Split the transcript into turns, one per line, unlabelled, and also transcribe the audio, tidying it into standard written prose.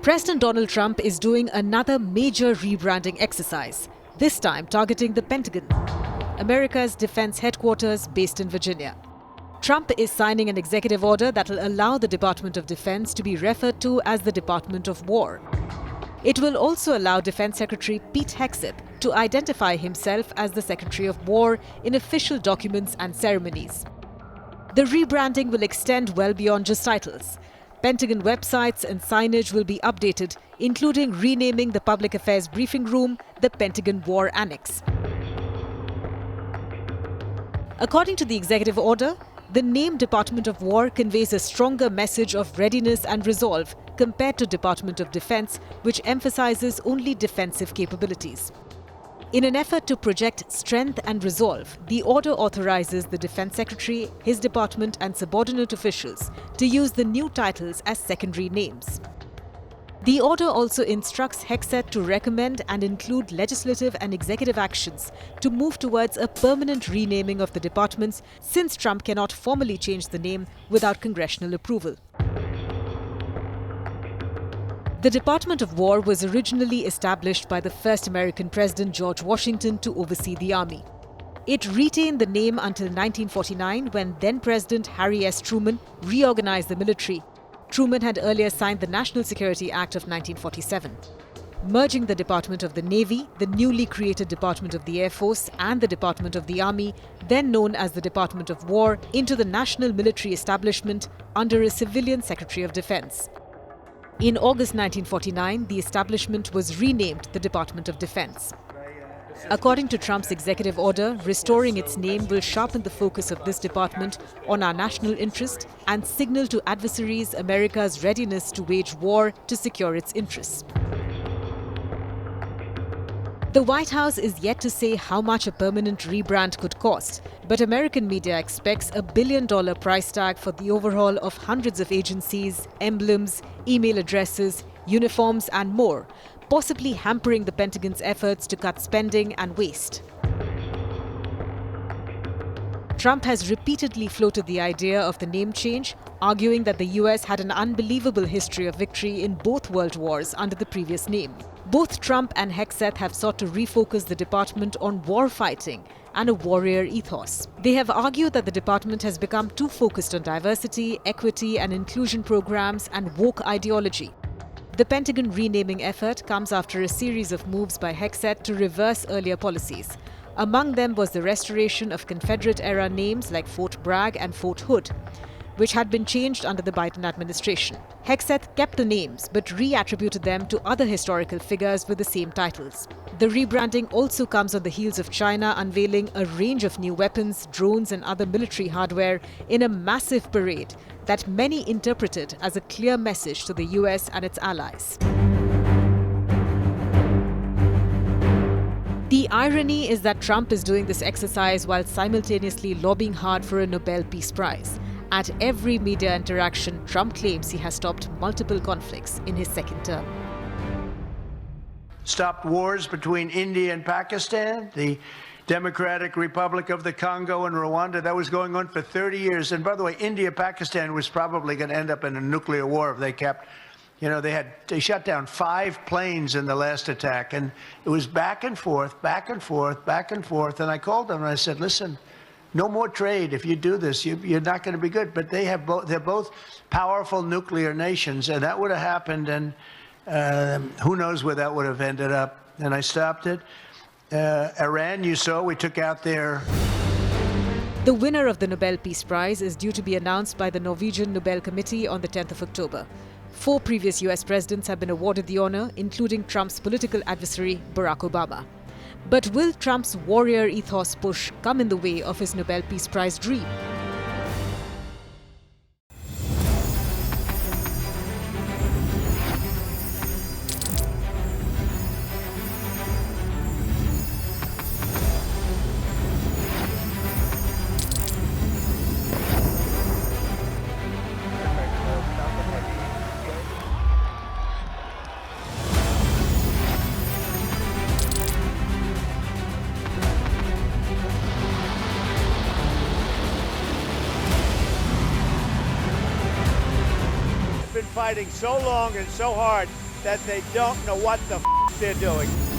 President Donald Trump is doing another major rebranding exercise, this time targeting the Pentagon, America's defense headquarters based in Virginia. Trump is signing an executive order that will allow the Department of Defense to be referred to as the Department of War. It will also allow Defense Secretary Pete Hegseth to identify himself as the Secretary of War in official documents and ceremonies. The rebranding will extend well beyond just titles. Pentagon websites and signage will be updated, including renaming the Public Affairs Briefing Room the Pentagon War Annex. According to the executive order, the name Department of War conveys a stronger message of readiness and resolve compared to Department of Defense, which emphasizes only defensive capabilities. In an effort to project strength and resolve, the order authorizes the Defense Secretary, his department and subordinate officials to use the new titles as secondary names. The order also instructs Hegseth to recommend and include legislative and executive actions to move towards a permanent renaming of the departments, since Trump cannot formally change the name without congressional approval. The Department of War was originally established by the first American president, George Washington, to oversee the army. It retained the name until 1949, when then-President Harry S. Truman reorganized the military. Truman had earlier signed the National Security Act of 1947. Merging the Department of the Navy, the newly created Department of the Air Force, and the Department of the Army, then known as the Department of War, into the national military establishment under a civilian Secretary of Defense. In August 1949, the establishment was renamed the Department of Defense. According to Trump's executive order, restoring its name will sharpen the focus of this department on our national interest and signal to adversaries America's readiness to wage war to secure its interests. The White House is yet to say how much a permanent rebrand could cost, but American media expects a $1 billion price tag for the overhaul of hundreds of agencies, emblems, email addresses, uniforms and more, possibly hampering the Pentagon's efforts to cut spending and waste. Trump has repeatedly floated the idea of the name change, arguing that the US had an unbelievable history of victory in both world wars under the previous name. Both Trump and Hegseth have sought to refocus the department on war fighting and a warrior ethos. They have argued that the department has become too focused on diversity, equity and inclusion programs and woke ideology. The Pentagon renaming effort comes after a series of moves by Hegseth to reverse earlier policies. Among them was the restoration of Confederate-era names like Fort Bragg and Fort Hood, which had been changed under the Biden administration. Hegseth kept the names but reattributed them to other historical figures with the same titles. The rebranding also comes on the heels of China unveiling a range of new weapons, drones and other military hardware in a massive parade that many interpreted as a clear message to the US and its allies. The irony is that Trump is doing this exercise while simultaneously lobbying hard for a Nobel Peace Prize. At every media interaction, Trump claims he has stopped multiple conflicts in his second term.
Stopped wars between India and Pakistan, the Democratic Republic of the Congo and Rwanda. That was going on for 30 years. And by the way, India-Pakistan was probably going to end up in a nuclear war if they kept, they shut down 5 planes in the last attack. And it was back and forth, back and forth, back and forth. And I called them and I said, listen, no more trade. If you do this, you're not going to be good. But they're both powerful nuclear nations, and that would have happened, and who knows where that would have ended up. And I stopped it. Iran, you saw, we took out their...
The winner of the Nobel Peace Prize is due to be announced by the Norwegian Nobel Committee on the 10th of October. 4 previous US presidents have been awarded the honor, including Trump's political adversary, Barack Obama. But will Trump's warrior ethos push come in the way of his Nobel Peace Prize dream?
fighting so long and so hard
that they don't know what the they're doing.